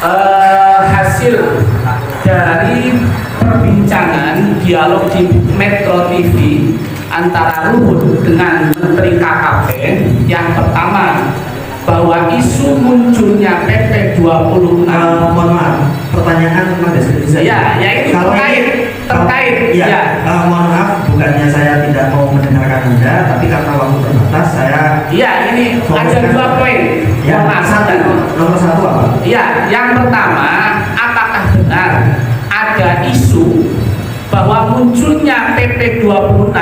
hasil dari perbincangan dialog di Metro TV antara Luhut dengan Menteri KKP. Yang pertama, bahwa isu munculnya PP 26. Mohon maaf, pertanyaan tentang deskripsi. Ya, yaitu terkait. Ya. Mohon maaf, bukannya saya tidak mau mendengarkan Anda, tapi karena waktu terbatas, saya. Iya, ini ada 2 poin. Ya, nomor satu apa? Ya, yang pertama, apakah benar ada isu bahwa munculnya PP 26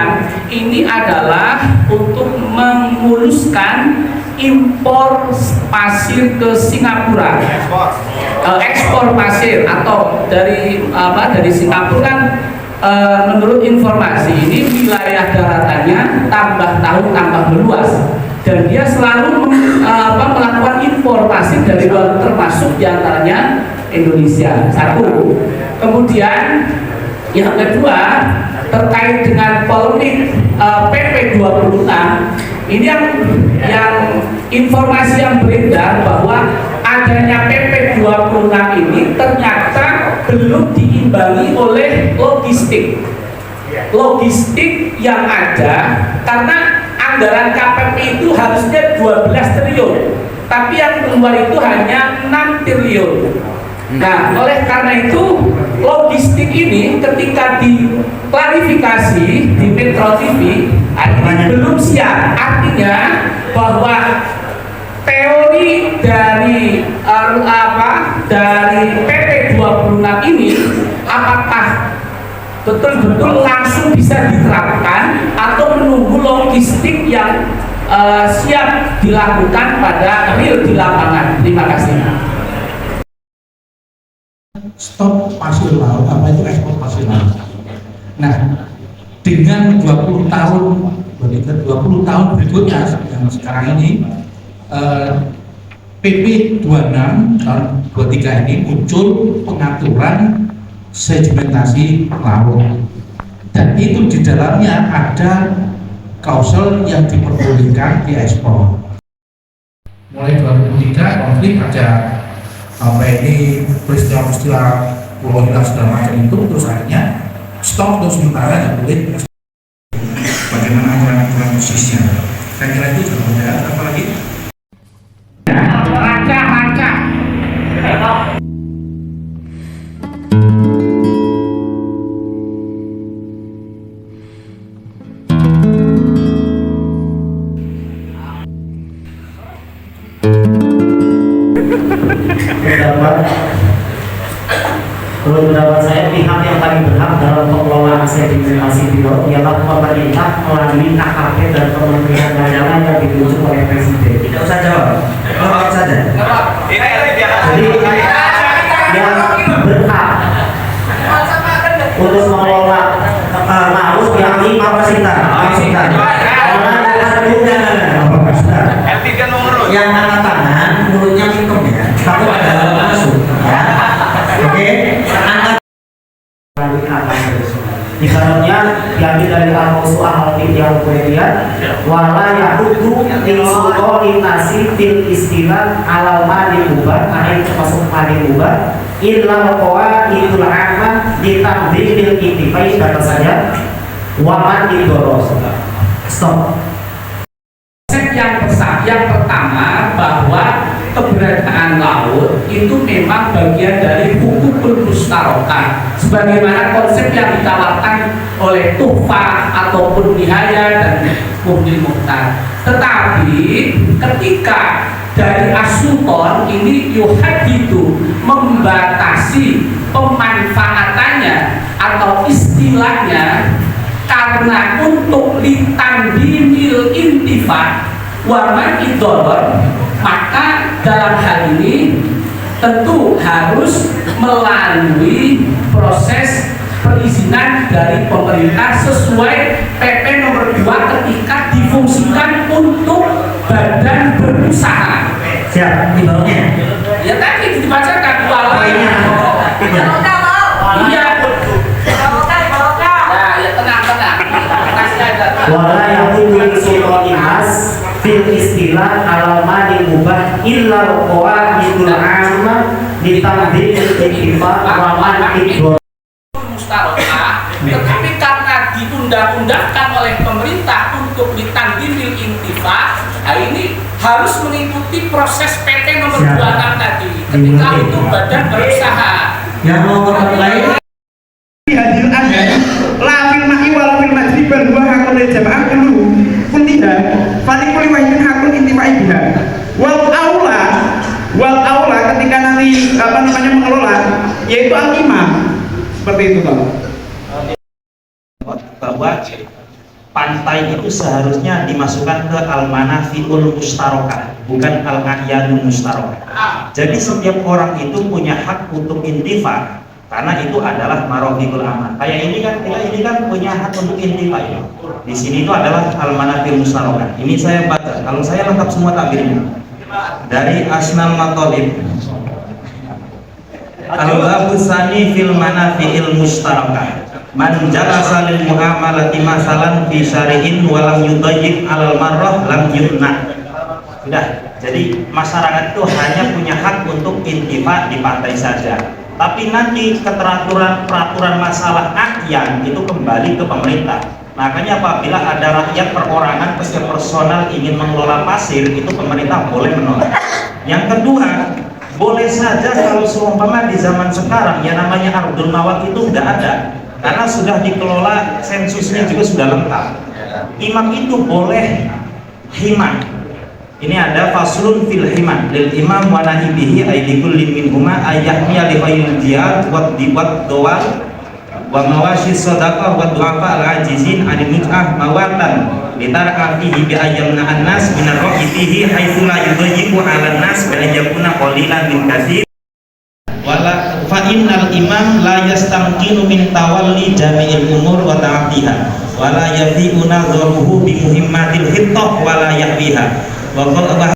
ini adalah untuk memuluskan impor pasir ke Singapura, ekspor pasir atau dari Singapura kan, menurut informasi ini wilayah daratannya tambah tahun tambah meluas dan dia selalu melakukan impor pasir dari luar termasuk diantaranya Indonesia. Satu. Kemudian yang kedua terkait dengan polemik PP 26 ini yang informasi yang beredar bahwa adanya PP 26 ini ternyata belum diimbangi oleh logistik yang ada, karena anggaran KPP itu harusnya 12 triliun tapi yang keluar itu hanya 6 triliun. Nah, oleh karena itu logistik ini ketika diklarifikasi di Metro TV ini belum siap. Artinya bahwa teori dari PP 26 ini apakah betul-betul langsung bisa diterapkan atau menunggu logistik yang siap dilakukan pada real di lapangan. Terima kasih. Stop pasir laut, apa itu ekspor pasir laut. Nah, dengan 20 tahun berikutnya yang sekarang ini, PP 26 tahun 23 ini muncul pengaturan sedimentasi laut, dan itu di dalamnya ada klausel yang diperbolehkan diekspor. Mulai 2003 konflik ada ini peristiwa-peristiwa pulau hilang segala macam itu, terus akhirnya stop untuk sementara, tidak boleh bagaimana aturan khususnya. Saya kira itu sudah ada. Apa lagi? Raca. Menurut pendapat saya, pihak yang paling berhak dalam pengelolaan sedimentasi di laut ialah pemerintah melalui KKP dan Kementerian Perdagangan yang ditunjuk oleh Presiden. Tidak usah jawab, jawab saja. Jadi yang berhak untuk mengelola laut yakni kapasitas. Yang angkat tangan, mulutnya minum ya, tapi ada masuk ya. Oke, angkat. Misalnya diambil dari al-Musu'ah al-Fidya al-Quwediyah wala yahudu insultolintasi fil istilah alal mali mubah, karena itu termasuk mali mubah illa qawa idul ammah ditambih bil iktifai kata saja waman idoros. Stop. Yang pertama, bahwa keberadaan laut itu memang bagian dari hukukul mustarokah sebagaimana konsep yang ditawarkan oleh Tuhfah ataupun Nihaya dan Muhnil Mukhtar. Tetapi ketika dari As-Sultan ini yuhadidu membatasi pemanfaatannya atau istilahnya karena untuk litandimil intifat warman idolor, maka dalam hal ini tentu harus melalui proses perizinan dari pemerintah sesuai PP nomor 2 ketika difungsikan untuk badan berusaha. Siap, ibaratnya. Ya tadi dibacakan Poinnya. Iya. Ya tenang. Kasih aja. Wala yakunu sultaninas fil istilah alal mali mubah illa qawaidul ammah ditanding intifak waman idor mustarokah, tetapi karena diundang-undangkan oleh pemerintah untuk ditandimil intifak, nah ini harus mengikuti proses PT nomor 26 tadi. Ketika itu badan berusaha. Yang nomor lain hadir ada lafil ma'i walafil majriban wa hakun jamaah kulu kuntiha falikuli wahidin hakun intifai biha wal aula ketika nanti mengelola yaitu al-imam seperti itu Pak. bahwa pantai itu seharusnya dimasukkan ke al-manafiul mustarokah, bukan al-a'yanul mustarokah. Jadi setiap orang itu punya hak untuk intifak, karena itu adalah marohibul aman. Kayak ini kan punya hak untuk intifak. Di sini itu adalah al-manafiul mustarokah. Ini saya baca, kalau saya lengkap semua takbirnya dari Asnal Matolib. Al-babu tsani fil manafiil mustarokah. Man jalasa lil muamalati masalan fi syari'in wa lam yudayyiq 'alal marrah lam yumna. Sudah. Jadi masyarakat itu hanya punya hak untuk intifak di pantai saja. Tapi nanti peraturan masalah a'yan itu kembali ke pemerintah. Makanya apabila ada rakyat perorangan personal ingin mengelola pasir, itu pemerintah boleh menolak. Yang kedua, boleh saja kalau seumpama di zaman sekarang yang namanya ardul mawat itu enggak ada. Karena sudah dikelola, sensusnya juga sudah lengkap. Imam itu boleh himan. Ini ada faslun fil himan lil imam wa nahibihi aidikul minhuma ayyahmiya li khairil jihad wa diwat dawal wa mawashi sadaqah wa du'afa al-ajizin anil mut'ah mawatan litar'a fihi bi ayyamna an-nas min ar-rahitihi haitsu la yudayyiqu 'alan nas wa yakuna qalilan min katsir wala fa innal imam la yastamkinu min tawalli jami'il umur wa ta'atiha wala yafi'u nadharuhu bi muhimmatil hittah wala yahwiha wa qala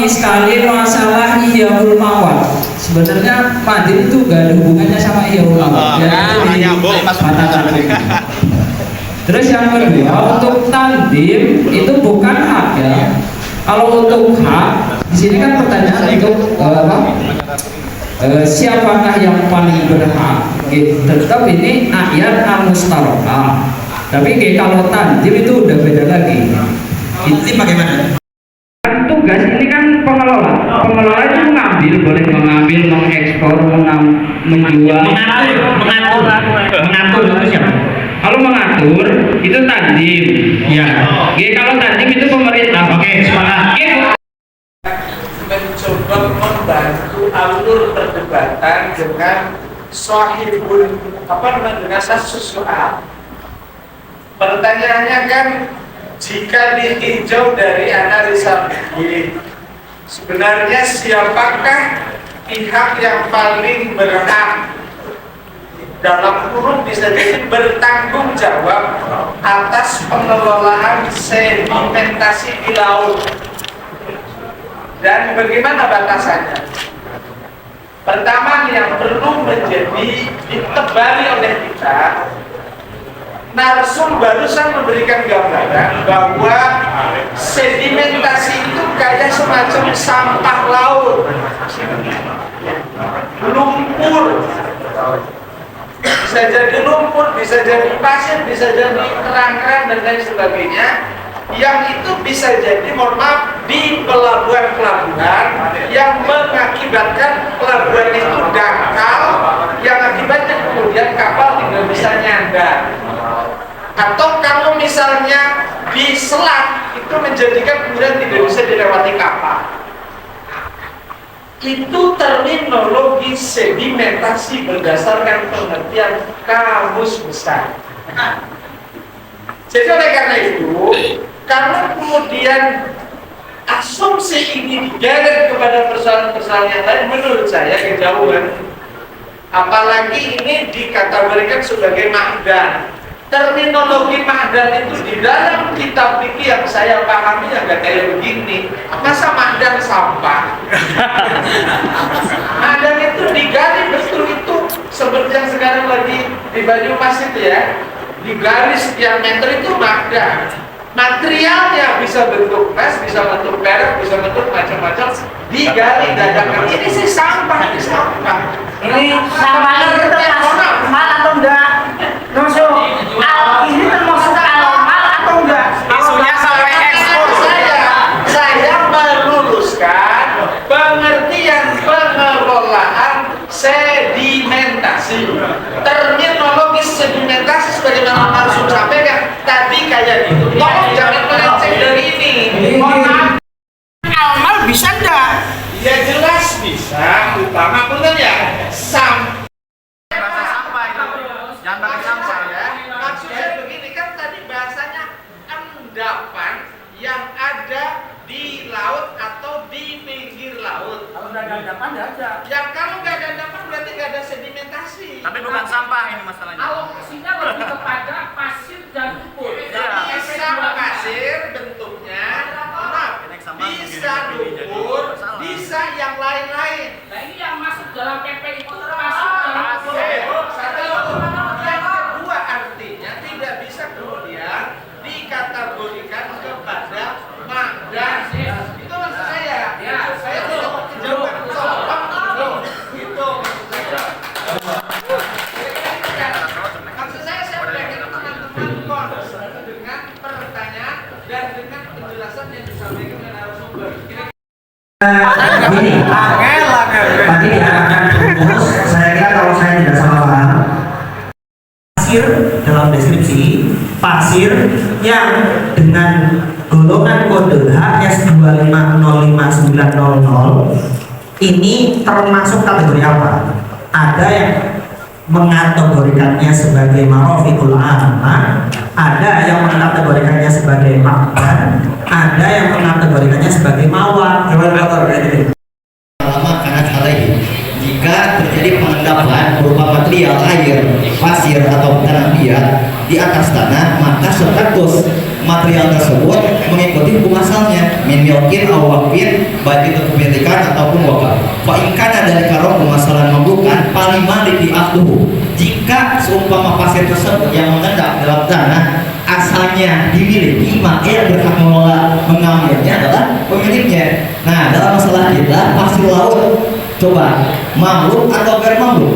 sekali masalah ihya'ul mawat. Sebenarnya madin itu gak ada hubungannya sama ihya'ul mawat. Terus yang kedua, untuk tandim itu bukan hak ya. Kalau untuk hak, di sini kan pertanyaan untuk siapakah yang paling berhak? Tetap ini ayat al-mustarokah. Tapi kalau tandim itu udah beda lagi. ini bagaimana? Tugas ini kan pengelola itu mengambil, boleh mengambil, mengekspor, menjual, mengatur siapa? Kalau mengatur itu tandim, ya. Kalau tandim itu pemerintah. Oke, sepakat. Mencoba membantu alur perdebatan dengan sahibul dengan soal. Pertanyaannya kan, jika ditinjau dari analisa begini, sebenarnya siapakah pihak yang paling berhak dalam kurung bisa jadi bertanggung jawab atas pengelolaan sedimentasi di laut, dan bagaimana batasannya? Pertama yang perlu menjadi ditebali oleh kita, narsum barusan memberikan gambaran bahwa sedimentasi itu kayak semacam sampah laut, lumpur, bisa jadi lumpur, bisa jadi pasir, bisa jadi kerang-kerang dan lain sebagainya, yang itu bisa jadi di pelabuhan-pelabuhan yang mengakibatkan pelabuhan itu dangkal, yang akibatnya kemudian kapal tidak bisa nyandar. Atau kalau misalnya di selat itu menjadikan kemudian tidak bisa dilewati kapal. Itu terminologi sedimentasi berdasarkan pengertian kamus besar. Jadi oleh karena itu, kalau kemudian asumsi ini digalir kepada persoalan-persoalan yang lain, menurut saya kejauhan. Apalagi ini dikategorikan sebagai mahdan. Terminologi mahdan itu di dalam kitab fikih yang saya pahami agak kayak begini. Masa mahdan sampah? Mahdan itu digali betul itu seperti yang sekarang lagi di Banyumas itu ya. Digali sekian meter itu mahdan. materialnya bisa bentuk emas, bisa bentuk perak, bisa bentuk macam-macam, digali dadakan. Ini sih sampah, ini sampah. Ini sampahnya itu termasuk mal atau enggak? Masuk ini termasuk mal atau enggak? Isunya sampai ekspor. Saya meluruskan pengertian pengelolaan sedimentasi. Terminologi sedimentasi sebagaimana Marsum sampaikan tadi kayak gitu. Tolong jangan melenceng dari ini. Mohon maaf. Amal bisa enggak? Ya jelas bisa. Utama pun ya sampah. Jangan pakai sampah ya. Maksudnya begini kan tadi bahasanya endapan yang ada di laut atau di pinggir laut. Kalau nggak ada endapan nggak ada. Yang kalau nggak ada endapan berarti nggak ada sedimentasi. Tapi bukan sampah ini masalahnya. Alokasinya lebih kepada pasir dan lumpur. Bisa pasir bentuknya, maaf, bisa lumpur, bisa yang lain-lain. Nah ini yang masuk dalam PP itu termasuk dalam Satu. Yang kedua artinya tidak bisa kemudian dikategorikan kepada magas. Itu maksud saya. Saya tidak menjawab soal gitu. Maksud saya pengen teman-teman concern dengan pertanyaan dan dengan penjelasan yang disampaikan oleh narasumber. Begini, pagi diarahkan rumus. Saya kira kalau saya tidak salah paham, pasir dalam deskripsi pasir yang dengan golongan kode HS2505900 ini termasuk kategori apa? Ada yang mengategorikannya sebagai marofiqul ammah, ada yang mengategorikannya sebagai makban, ada yang mengategorikannya sebagai mawar. Lama karena alaihi, jika terjadi pengendapan berupa material air, pasir atau tanah liat di atas tanah, maka status material tersebut mengikuti hukum asalnya min milkin aw waqfin, baik itu kepemilikan ataupun wakaf. Fa in kana dari karo permasalahan membukan palima di aktuhu, jika seumpama pasir tersebut yang mengendap dalam tanah asalnya dimiliki, maka yang berhak mengambilnya adalah pemiliknya. Nah, dalam masalah kita pasir laut, coba mamluk atau ghair mamluk?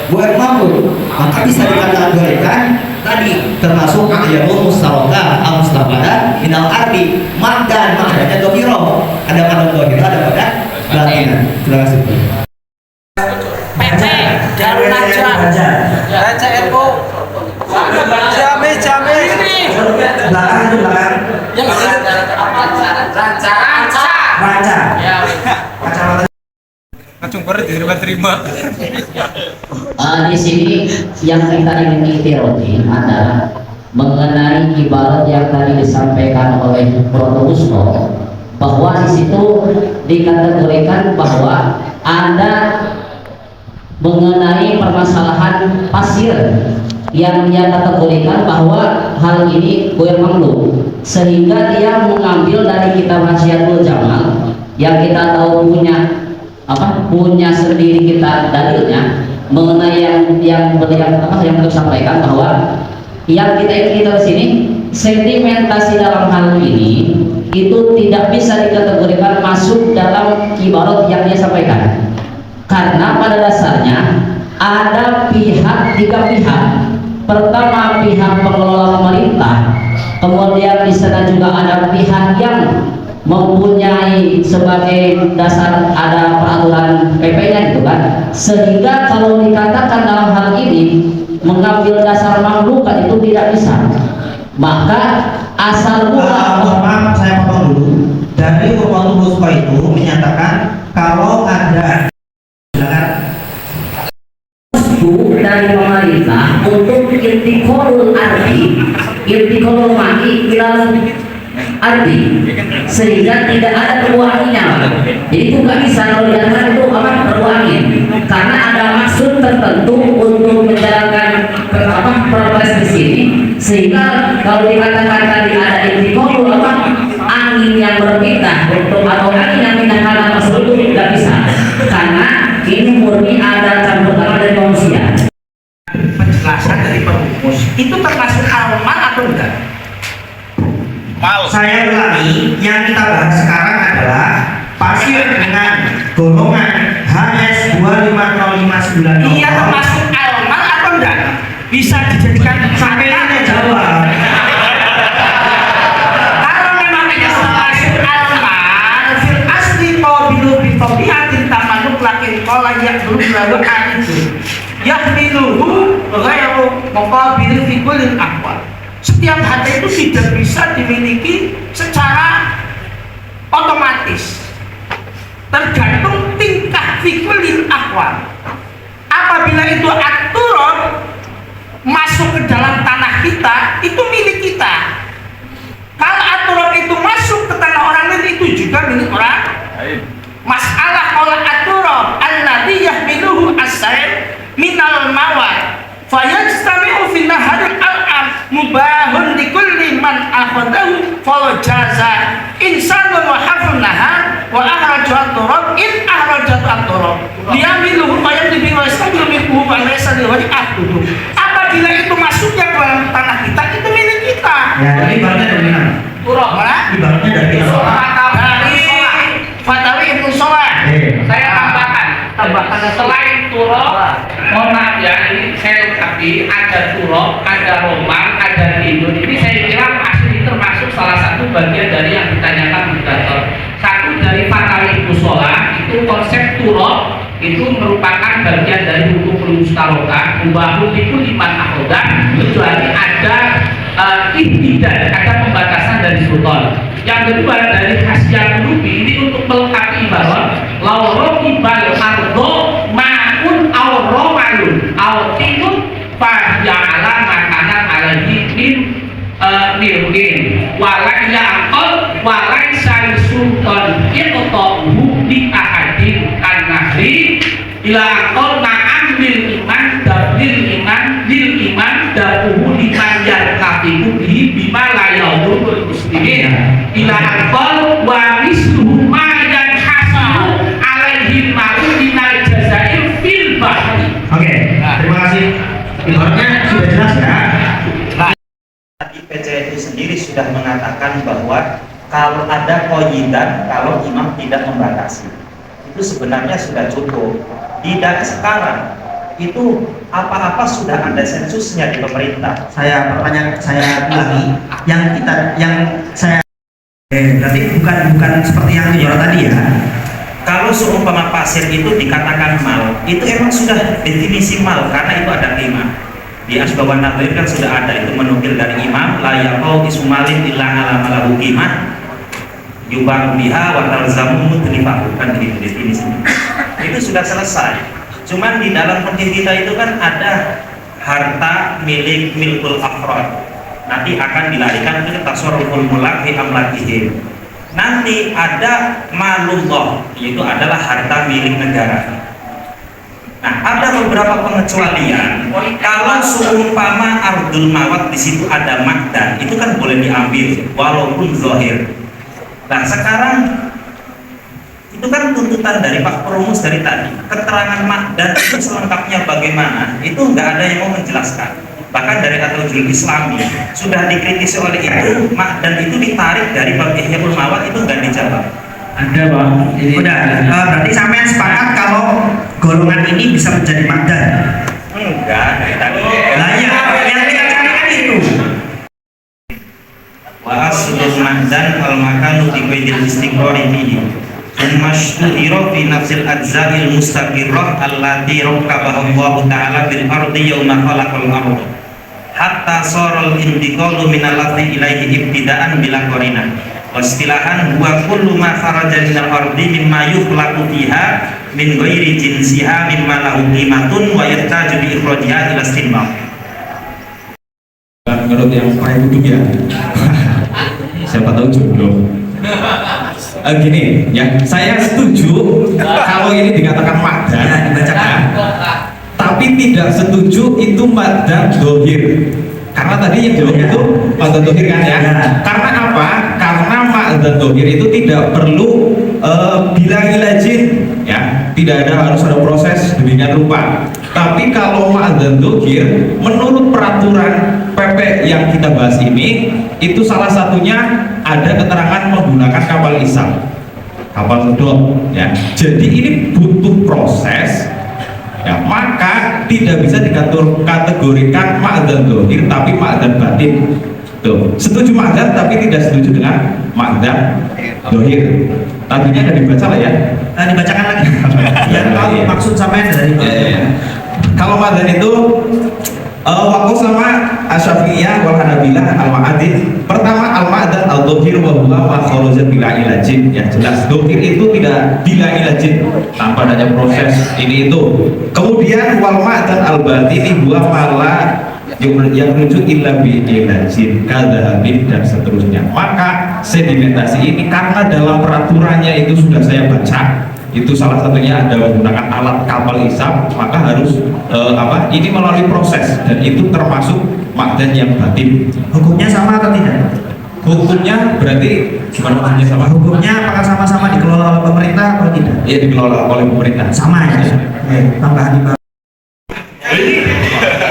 Ghair mamluk, maka bisa dikategorikan tadi termasuk ayatul mustarokah al mustafadah minal ardi madan, maknanya dohiro, ada pada dohiro, ada pada batinan. Terima kasih. PC Darul Najah. CNO. Jame ini. Belakang. Raja. Kacamata. Di sini yang kita ingin itiroti adalah mengenai ibarat yang tadi disampaikan oleh Prof. Usno, bahwa di situ dikategorikan bahwa ada mengenai permasalahan pasir yang dia kategorikan bahwa hal ini goyah mamluk, sehingga dia mengambil dari kitab Hasyiatul Jamal yang kita tahu punya sendiri kita dalilnya mengenai yang beliau sampaikan bahwa yang kita ingin di sini sedimentasi dalam hal ini itu tidak bisa dikategorikan masuk dalam ibarat yang dia sampaikan, karena pada dasarnya ada tiga pihak. Pertama, pihak pengelola pemerintah, kemudian di sana juga ada pihak yang mempunyai sebagai dasar ada peraturan PP-nya gitu kan, sehingga kalau dikatakan dalam hal ini mengambil dasar mamlukan itu tidak bisa, maka asal mula maaf saya potong dulu. Dari Urwatul Wusta itu menyatakan kalau ada dari pemerintah untuk intiqalul mani ilal ardi, sehingga tidak ada peruanginya. Jadi itu nggak bisa kalau dikatakan itu peruangi, karena ada maksud tertentu untuk menjalankan progres di sini, sehingga kalau dikatakan tadi ada intiqalul angin yang berpindah untuk atau angin yang pindah karena maksud itu nggak bisa, karena ini murni ada campur tangan dari manusia. Penjelasan dari perumus itu termasuk alma atau enggak? Saya ulangi, yang kita bahas sekarang adalah pasir dengan golongan HS 25059. Iya termasuk almal atau enggak? Bisa dijadikan Sampai nanti jawab. kalau memang ini termasuk almal fil asli qabilu bi tabiatin tamanuk lakin qala yaqulu lahu anhu yahmiluhu ghairu muqabil fi kullil ahwal. Setiap hati itu tidak bisa dimiliki secara otomatis, tergantung tingkah fikulil ahwal. Apabila itu aturan masuk ke dalam tanah kita, itu milik kita. Kalau aturan itu masuk ke tanah orang lain, itu juga milik orang. Masalah kalau aturan alladhi yahmiluhu as-sail minal mawad fayajtami'u fi naharil al'am mubahun likulli man akhadahu fala jaza insanun wa hafun nahar wa ahraju at-turab in ahrajat at-turab liyamiluhu fayadlibi wa yastabilu minhu wa laysa liwali ahduhu. Apabila itu masuknya ke dalam tanah kita, itu milik kita. Ya, ini ibaratnya dari mana? Turab mana? Ibaratnya dari Dari Fatawi Ibnu Sholah. Saya tambahkan selain turab, mohon maaf ya, ini saya lengkapi, ada turab, ada romang, ada tidur. Ini saya kira asli termasuk salah satu bagian dari yang ditanyakan moderator. Satu dari Fatawi Ibnu Sholah, itu konsep turab itu merupakan bagian dari hukum mustaroka, membahu itu liman akhodah, kecuali ada ihtidal, ada pembatasan dari sultan. Yang kedua dari khasiat rubi ini untuk melengkapi ibarat lauro ibal ardo maun auro malun autinun fahya'ala makanan alaihi min milkin walai ya'qal walai syari sultan inotohu di ahadin an-nahri ila aqal na'am lil iman dabuhu liman yarkafiku bihi bima la yaudul muslimin ila aqal wa misluhu ma yanhasibu alaihi ma'u minal jazair fil bahri. Oke, terima kasih. Ibaratnya sudah jelas ya. Tadi PCNU sendiri sudah mengatakan bahwa kalau ada koyidan, kalau imam tidak membatasi, itu sebenarnya sudah cukup. Tidak sekarang itu apa-apa sudah ada sensusnya di pemerintah. Saya ulangi, berarti bukan seperti yang dijual tadi ya. Kalau seumpama pasir itu dikatakan mal, itu emang sudah definisi mal karena itu ada qimah. Di Asbawan Nadhir kan sudah ada itu menukil dari imam la yaqau isumalin illa ala malahu qimah yubahu biha wa talzamu mutlifahu, kan gitu definisinya. Itu sudah selesai. Cuman di dalam fikih kita itu kan ada harta milik milkul afrod. Nanti akan dilarikan ke tasarruful mulak fi amlakihim. Nanti ada malullah, yaitu adalah harta milik negara. Nah, ada beberapa pengecualian. Kalau seumpama ardul mawat di situ ada makdan, itu kan boleh diambil walaupun zahir. Nah, sekarang itu kan tuntutan dari Pak Perumus dari tadi, keterangan makdan itu selengkapnya bagaimana, itu nggak ada yang mau menjelaskan. Bahkan dari Atajul Islami sudah dikritisi oleh itu, makdan itu ditarik dari bab Ihyaul Mawad, itu nggak dijawab. Ada bang. Udah, berarti sampean sepakat kalau golongan ini bisa menjadi makdan? Enggak, dari tadi. Nah ya, yang kita carikan itu. Wa aslul makdan al makanu di qaidil istiqrari fihi. Mashtuhiro fi nafsil ajza'il mustaqirrah allati rakkabaha Allah ta'ala bil ardi yawma khalaqal ardh hatta saral intiqalu minal lafzi ilaihi ibtida'an bila qarinah wastilahan huwa kullu ma kharaja minal ardi mimma yukhlaqu fiha min ghairi jinsiha mimma lahu qimatun wa yahtaju bi ikhrajiha ila istinbaq. Menurut yang paling duduk ya. Siapa tahu jodoh. Gini ya, saya setuju kalau ini dikatakan makdan dibacakan, tapi tidak setuju itu makdan dohir, karena tadi yang jawab itu makdan dohir kan ya. Karena apa? Karena makdan dohir itu tidak perlu bilang ilajin ya, tidak ada harus ada proses demikian rupa. Tapi kalau ma'adzan dohir, menurut peraturan PP yang kita bahas ini, itu salah satunya ada keterangan menggunakan kapal isap, kapal sedot, ya. Jadi ini butuh proses, ya. Maka tidak bisa dikategorikan ma'adzan dohir, tapi ma'adzan batin. Tuh, setuju ma'adzan tapi tidak setuju dengan ma'adzan dohir. Tadinya ada dibaca lah ya. Dibacakan lagi. Biar tahu maksud sampai dari Kalau ma'adzan itu waktu sama Asy-Syafi'iyah wal Hanabilah al-ma'adzin. Pertama al-ma'adzan al-dohir wa huwa ma kharaja bila ilajin. Ya jelas dohir itu tidak bila ilajin, tanpa adanya proses ini itu. Kemudian wal ma'adzan al-batini huwa mala yang rujuk illa bi ilajin kadzahabin dan seterusnya. Maka sedimentasi ini karena dalam peraturannya itu sudah saya baca, itu salah satunya ada menggunakan alat kapal isap, maka harus ini melalui proses, dan itu termasuk ma'adzan yang batin. Hukumnya sama atau tidak? Hukumnya berarti gimana hukumnya sama? Hukumnya apakah sama-sama dikelola oleh pemerintah atau tidak? Iya, dikelola oleh pemerintah. Sama ya. Tambahan di bawah.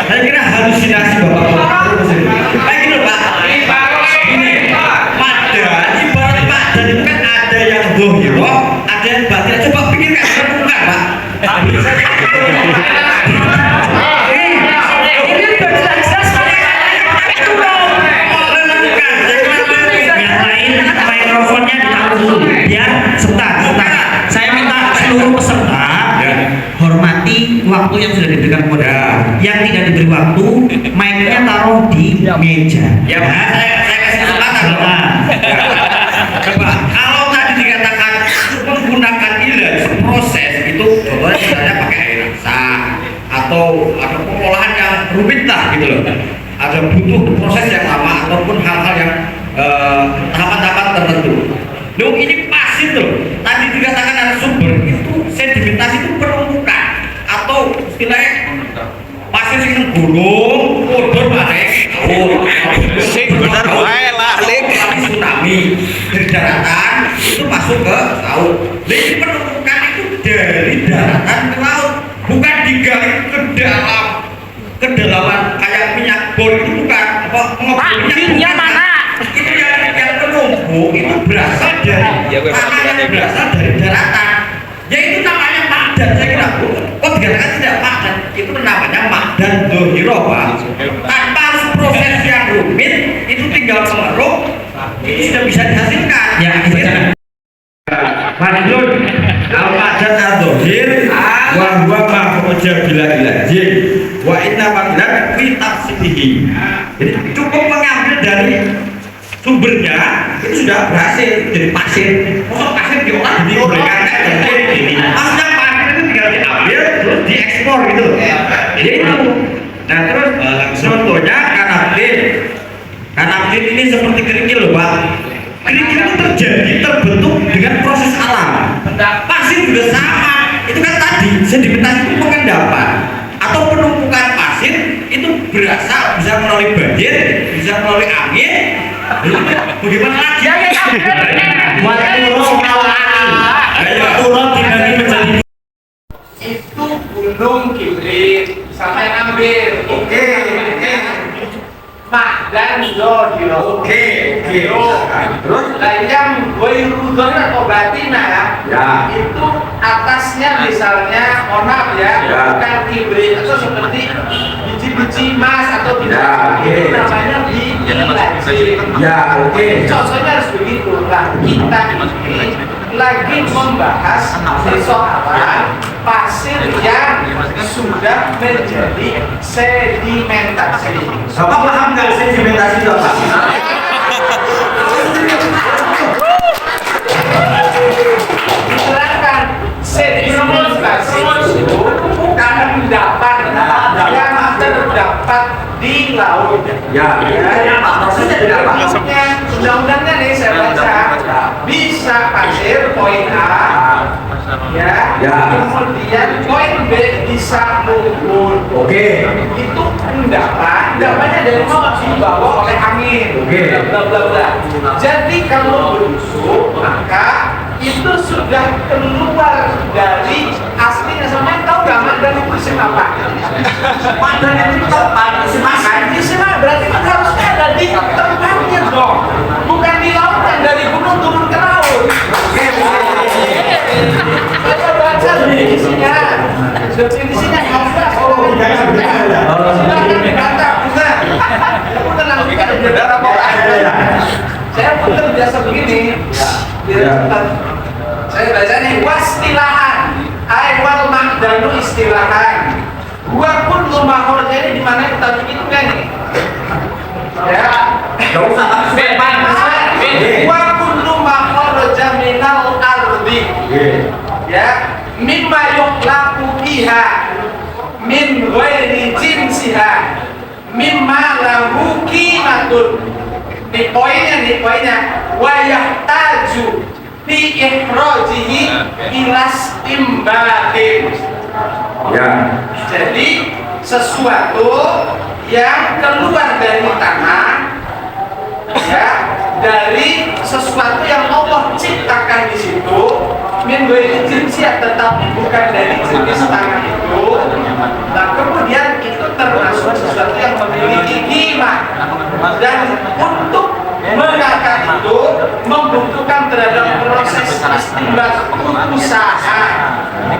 Saya kira halusinasi Bapak. Kayak gini loh, Pak. Ini ma'adzan, ibarat ma'adzan itu kan ada yang dohiro, ada yang batin. Coba pikirkan, bukan Pak. Ini udah jelas-jelas itu loh. Menentukan. Mikrofonnya ditaruh dulu. Biar sebentar. Saya minta seluruh peserta hormati waktu yang sudah diberikan kepada yang tidak diberi waktu, mic-nya taruh di meja. Ya, saya kasih kesempatan. Coba, kalau tadi dikatakan menggunakan ilaj proses itu, contohnya misalnya pakai air masak atau pengolahan yang rumit lah gitu loh. Ada butuh proses yang lama ataupun hal-hal yang tahapan-tahapan tertentu. Loh, ini pasir tuh. Tadi dikatakan ada sumber itu sedimentasi itu penumpukan atau istilahnya pasir sing gunung, kodor bareng. Sing bener wae lah, tsunami dari daratan itu masuk ke laut. Jadi penumpukan itu dari daratan ke laut, bukan digali ke dalam kedalaman kayak minyak bor itu, bukan apa minyak mana? Itu yang penumpuk itu berasal dari tanah yang berasal dari daratan. Ya itu namanya ma'adzan, saya kira. Kok dikatakan tidak ma'adzan? Itu namanya ma'adzan dohiro, Pak. Tanpa harus proses yang rumit, itu tinggal mengeruk, itu sudah bisa dihasilkan. Ya, dibacakan. Lanjut, al-ma'adzan al-dohir wa huwa ma kharaja bila ilajin wa inna ma'adzan fi tafsirihi. Jadi cukup mengambil dari sumbernya itu sudah berhasil jadi pasir. Maksud pasir diolah jadi mereka ini. Maksudnya pasir itu tinggal diambil terus diekspor gitu. Jadi itu. Nah terus contohnya kanabin ini seperti kerikil loh, Pak. Kerikil itu terjadi terbentuk dengan proses alam. Pasir juga sama. Itu kan tadi sedimentasi itu pengendapan atau penumpukan pasir itu berasal bisa melalui banjir, bisa melalui angin. Bagaimana lagi? Itu gunung kibrit sampai ngambil. Oke. Ma'adzan dohiro. Oke. Terus yang goirudon atau batina ya, itu atasnya misalnya mohon maaf ya, bukan kibrit atau seperti biji-biji emas atau tidak, itu namanya biilajin. Ya, oke. Contohnya harus begitu. Nah, kita ini lagi membahas sesoal pasir yang sudah menjadi sedimentasi. Bapak paham nggak sedimentasi itu apa? Silakan. Sedimentasi itu karena endapan yang terdapat di laut. Ya. Prosesnya undang-undangnya nih saya baca, bisa pasir poin A, ya. Kemudian poin B bisa lumpur. Oke. Itu endapannya dari mana dibawa oleh angin. Oke. Bla bla bla. Jadi kalau berusuk maka itu sudah keluar dari aslinya. Sama tahu gak Ma'dan itu isim apa? Ma'dan itu tempat isim makan. Isim berarti kan harusnya ada di tempatnya dong, bukan di lautan, dari gunung turun ke laut. Saya baca definisinya. Definisinya apa? Silakan dikata, Ustaz. Aku tenang, bukan benar apa enggak. Saya putar biasa begini. Saya baca nih, wastilahan wal ma'danu istilahan gua pun rumah khorja ini dimana kita bikin kan nih ya gak usah gua pun rumah khorja minal ardi ya mimma yuklaku biha min ghairi jinsiha mimma lahu qimatun. Nih poinnya wa yahtaju fi ihrajihi ilas timbahin. Ya. Jadi sesuatu yang keluar dari tanah ya, dari sesuatu yang Allah ciptakan di situ min ghairi jinsiah, tetapi bukan dari jenis tanah itu. Nah, kemudian itu termasuk sesuatu yang memiliki qimah, dan untuk mengangkat itu membutuhkan terhadap proses istimbat usaha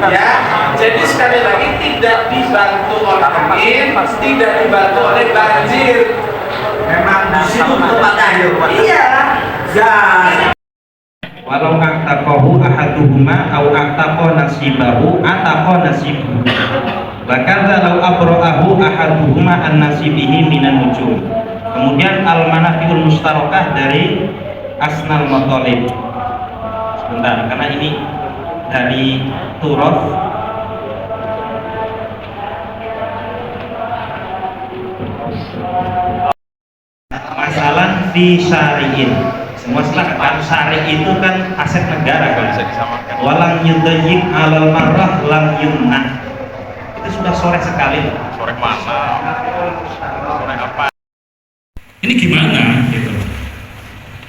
ya. Jadi sekali lagi tidak dibantu oleh angin, tidak dibantu oleh banjir. Memang di situ tempatnya. Iya. Ya. Walau aqtaqahu ahaduhuma au aqtaqa nasibahu ataqa nasibuhu. Bahkan law abra'ahu ahaduhuma an nasibihi minan nujum. Kemudian al-manafiul mustarokah dari Asnal Muthalib. Sebentar, karena ini dari Turaf. Masalah fi syari'in. Semua kan syari' itu kan aset negara kan. Walang yudayyik alal marrah lam yumnah. Itu sudah sore sekali. Sore mana? Sore apa? Ini gimana gitu.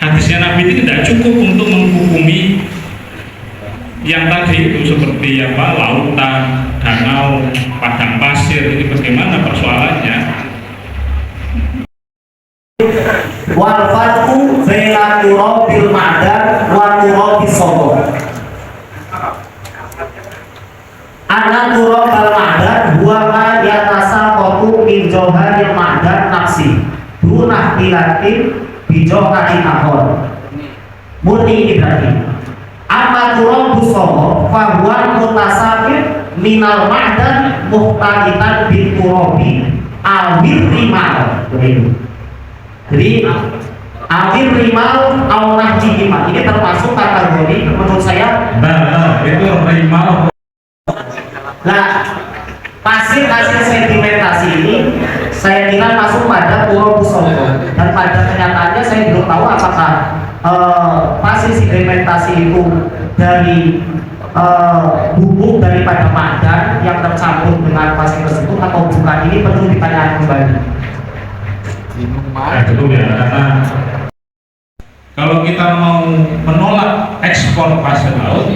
Hadisnya Nabi itu tidak cukup untuk menghukumi yang tadi itu seperti apa, lautan, danau, padang pasir. Ini bagaimana persoalannya? Wal fatku baina turabil ma'dan wa turabis sabr. Anak turabal ma'dan huwa ma yatasaqatu min jawharil ma'dan nafsi dunah tilatin bijawharin akhar. Murni Ibrahim. Amma turabus sabr fa huwa mutasaqit minal ma'dan muhtalitan bil turabi awil rimal. Jadi akhir rimal au najihima ini termasuk kategori menurut saya itu rimal. Nah, pasir sedimentasi ini saya kira masuk pada turabus sabr, dan pada kenyataannya saya belum tahu apakah pasir sedimentasi itu dari bubuk daripada ma'dan yang tercampur dengan pasir tersebut atau bukan. Ini perlu ditanyakan kembali. Betul ya, karena kalau kita mau menolak ekspor pasir laut,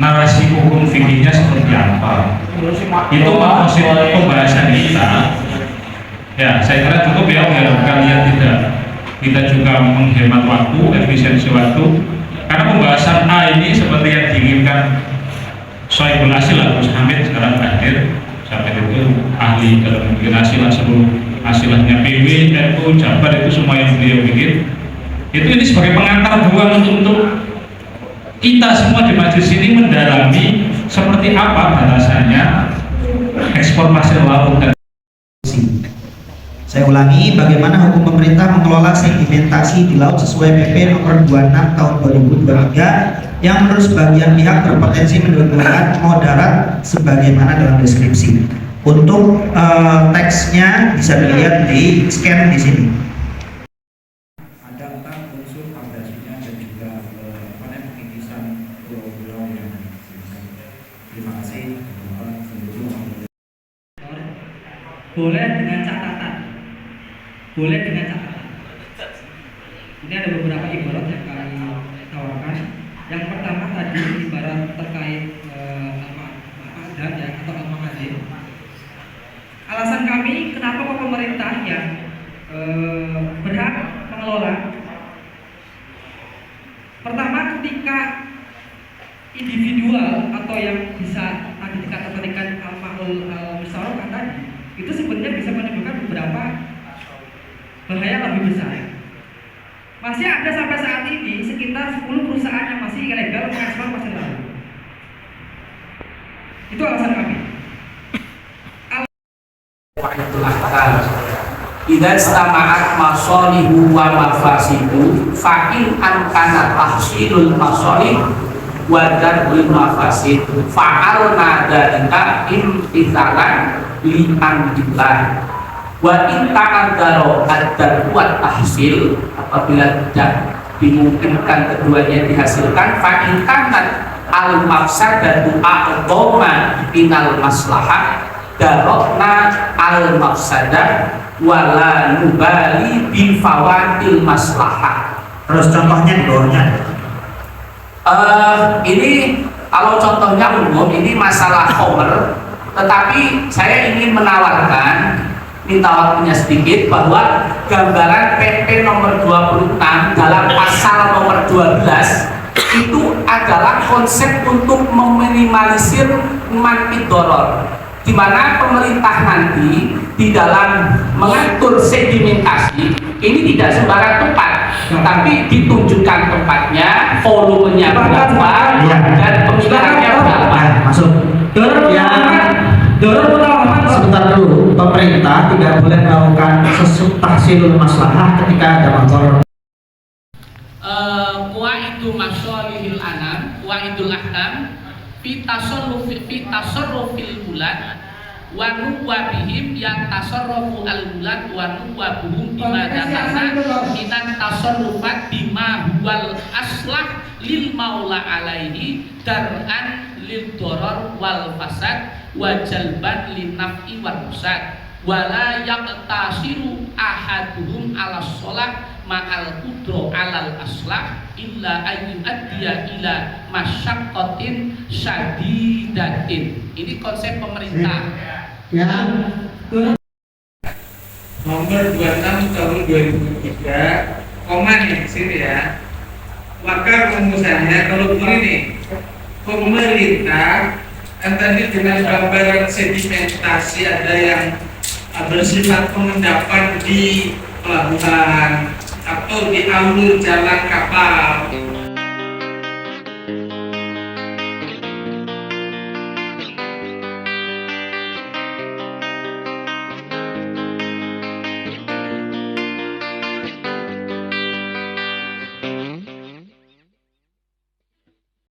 narasi hukum fikihnya seperti apa? Itu maksud pembahasan kita. Ya, saya kira cukup ya biar kalian kita juga menghemat waktu, efisiensi waktu. Karena pembahasan A ini seperti yang diinginkan Soebul Asilah, Gus Hamid sekarang hadir. Sampai itu ahli dalam bikin asilah seluruh hasilnya PW, NU, Jabar itu semua yang beliau bikin. Ini sebagai pengantar doang untuk kita semua di majelis ini mendalami seperti apa batasannya ekspor pasir laut dan Saya ulangi, bagaimana hukum pemerintah mengelola sedimentasi di laut sesuai PP nomor 26 tahun 2023 yang menurut sebagian pihak berpotensi menimbulkan moderat sebagaimana dalam deskripsi. Untuk teksnya bisa dilihat di scan di sini. Ada tentang unsur fondasinya dan juga penelitian pulau-pulau yang terima kasih boleh dengan catatan. Boleh dengan catatan. Ini ada beberapa ibarat yang kami tawarkan. Yang pertama tadi ibarat terkait al-ma'adah ya, atau al-ma'adim. Alasan kami kenapa kok pemerintah yang berhak mengelola. Pertama, ketika individual atau yang bisa tadi dikategorikan al-ma'ul al-musyarakah tadi, itu sebenarnya bisa menimbulkan beberapa bahaya lebih besar. Masih ada sampai saat ini sekitar 10 perusahaan yang masih ilegal mengekspor pasir laut. Itu alasan kami. Idza istama'at masalihu wa mafasidu fa in amkana tahsilul masalih wa darul mafasid fa'alna dzalika imtithalan li amrillah wa in ta'adzara ad-dar wa tahsil, apabila tidak dimungkinkan keduanya dihasilkan, fa in kanat al mafsadatu a'dhamma minal maslahah darokna al mafsadah wala nubali bi fawatil maslahah. Terus contohnya di bawahnya. Ini kalau contohnya umum, ini masalah komer, tetapi saya ingin menawarkan, minta waktunya sedikit, bahwa gambaran PP nomor 26 dalam pasal nomor 12 itu adalah konsep untuk meminimalisir manfit doror, di mana pemerintah nanti di dalam mengatur sedimentasi ini tidak sembarang tempat, tapi ditunjukkan tempatnya, volumenya berapa, dan pemikirannya berapa. Masuk. Doror utama Sebentar dulu, pemerintah tidak boleh melakukan tahsilul maslahah ketika ada motor. Qawaidul masalihil anam, qawaidul ahkam fi tasarrufil bulan wa nuwabihim yang tasarrufu al bulan wa nuwabuhum bima dakana minan tasarrufat bima huwal aslah lil maula alaihi dar'an lil doror wal fasad wa jalban lin naf'i wal musad wala yaqtasiru ahaduhum ala sholah ma'al kudro alal aslah illa ayyun addiya ila masyaqqatin syadidatin. Ini konsep pemerintah nomor 26 tahun 2003 koma nih sini ya. Maka rumusannya kalau begini nih, pemerintah tadi dengan gambaran sedimentasi ada yang bersifat pengendapan di pelabuhan atau di alur jalan kapal